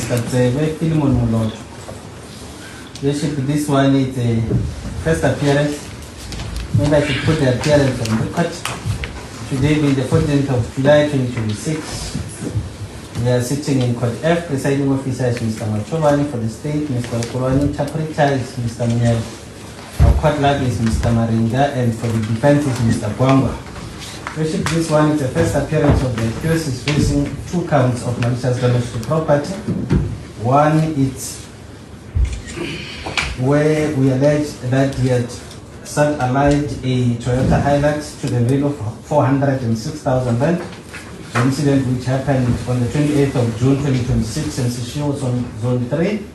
Mr. Tsebe Philemon Moloto. Worship, this one is a first appearance. Maybe I should put the appearance on record. Today being the 14th of July 2026. We are sitting in Court F. Presiding officer is Mr. Machovani for the state, Mr. Okulwani. Interpreter is Mr. Munyel. Our court lab is Mr. Maringa, and for the defense is Mr. Bwangwa. Worship, this one is the first appearance of the accused is facing 2 counts of malicious damage to property. One, it's where we allege that he had sub-allied a Toyota Hilux to the value of 406,000 rand. The incident which happened on the 28th of June 2026 in Sishiwo Zone 3.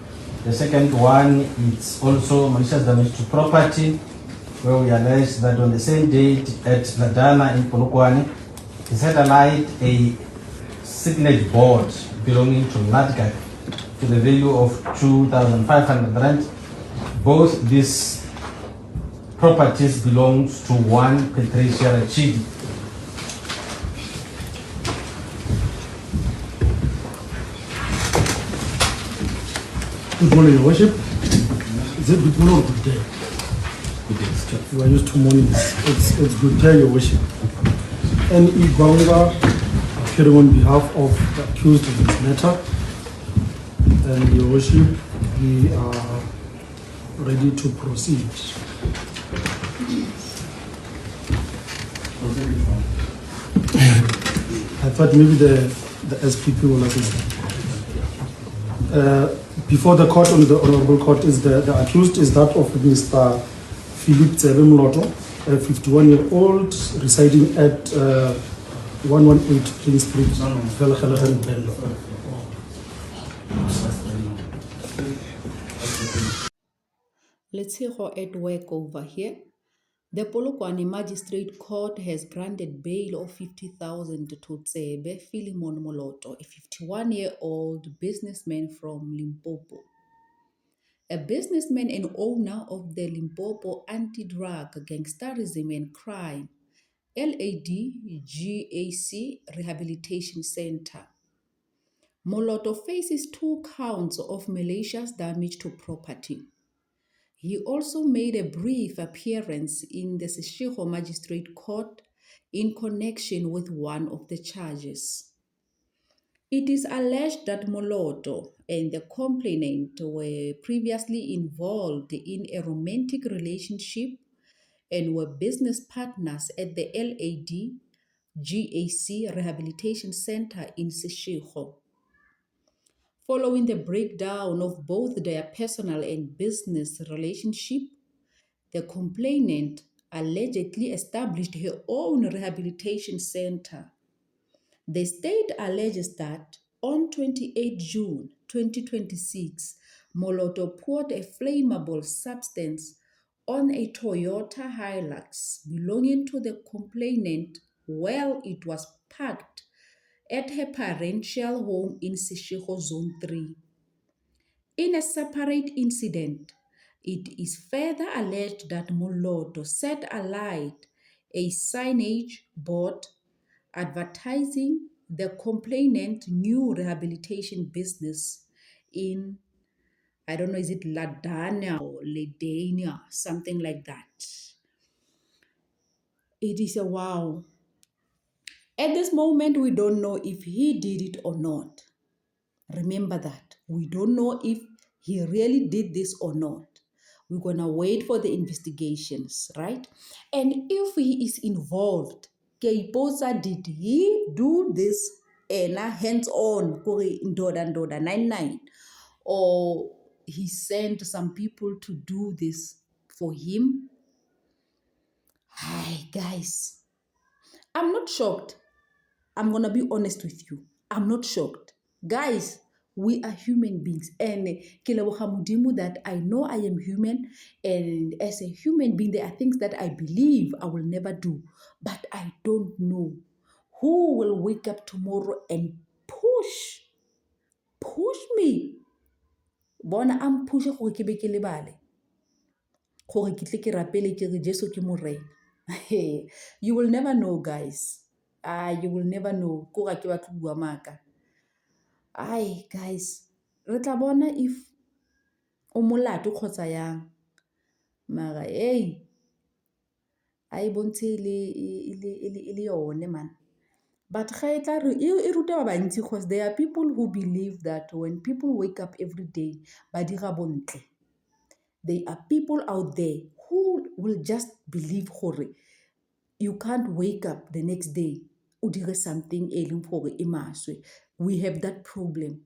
The second one, it's also malicious damage to property, where we allege that on the same date at Ladana in Polokwane, he had allied a signage board belonging to Ladgard to the value of 2,500 rand. Both these properties belong to one Patricia Rachidi. Good morning, Your Worship. Is it good morning or good day? Good day. We are used to mornings. It's good day, Your Worship. N.E. Bwangwa, appearing on behalf of the accused of this matter. And Your Worship, we are ready to proceed. I thought maybe the SPP will assist. Before the court, on the Honorable Court, is the accused is that of Mr. Philip Tsebe Moloto, a 51-year-old residing at 118 Prince Street, Velgelegen, Venlo. Let's see how it work over here. The Polokwane Magistrate Court has granted bail of 50,000 to Tsebe Philemon Moloto, a 51-year-old businessman from Limpopo. A businessman and owner of the Limpopo Anti-Drug Gangsterism and Crime LADGAC Rehabilitation Center. Moloto faces 2 counts of malicious damage to property. He also made a brief appearance in the Sishiwo Magistrate Court in connection with one of the charges. It is alleged that Moloto and the complainant were previously involved in a romantic relationship and were business partners at the LADGAC Rehabilitation Center in Sishiwo. Following the breakdown of both their personal and business relationship, the complainant allegedly established her own rehabilitation center. The state alleges that on 28 June 2026, Moloto poured a flammable substance on a Toyota Hilux belonging to the complainant while it was parked at her parental home in Sishiwo Zone 3. In a separate incident, it is further alleged that Moloto set alight a signage board advertising the complainant's new rehabilitation business in, I don't know, is it Ladana or Ledania, something like that. It is a wow. At this moment, we don't know if he did it or not. Remember that. We don't know if he really did this or not. We're going to wait for the investigations, right? And if he is involved, Keiposa, did he do this hands-on, 99, or he sent some people to do this for him? Hi, guys. I'm not shocked. I'm going to be honest with you. I'm not shocked. Guys, we are human beings. And that I know I am human. And as a human being, there are things that I believe I will never do. But I don't know who will wake up tomorrow and push me. Bona I'm pushing gore ke be ke lebale. Gore ke tle ke rapele ke re Jesu ke morena. You will never know, guys. You will never know. Ko ga ke batla bua maka. Guys, re tla bona if o molato kgotsa yang mara ei a e bontshe e le yone man. But ga e tla e ruta ba bantsi because there are people who believe that when people wake up every day ba dira bontle. There are people out there who will just believe gore you can't wake up the next day o dire something e leng gore e maswe. We have that problem.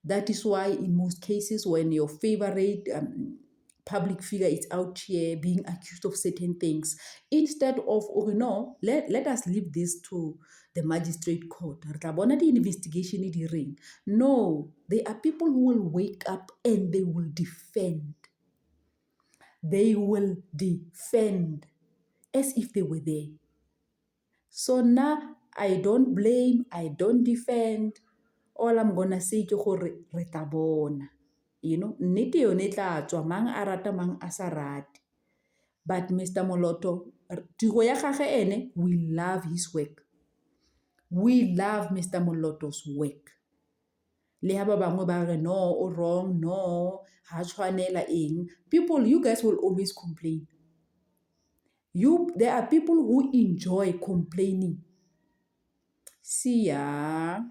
That is why in most cases when your favorite public figure is out here being accused of certain things, instead of, no, let us leave this to the magistrate court. Re tla bona di investigation di reng. No, there are people who will wake up and they will defend. They will defend as if they were there. So now I don't blame, I don't defend. All I'm gonna say ke gore re tla bona. You know, nnete yone tla tswa mang a rata mang a sa rate. But Mr. Moloto, tiro ya gage ene, we love his work. We love Mr. Moloto's work. Le ha ba bangwe ba re no, o wrong, no, ha tshwanela eng. People, you guys will always complain. There are people who enjoy complaining. See ya.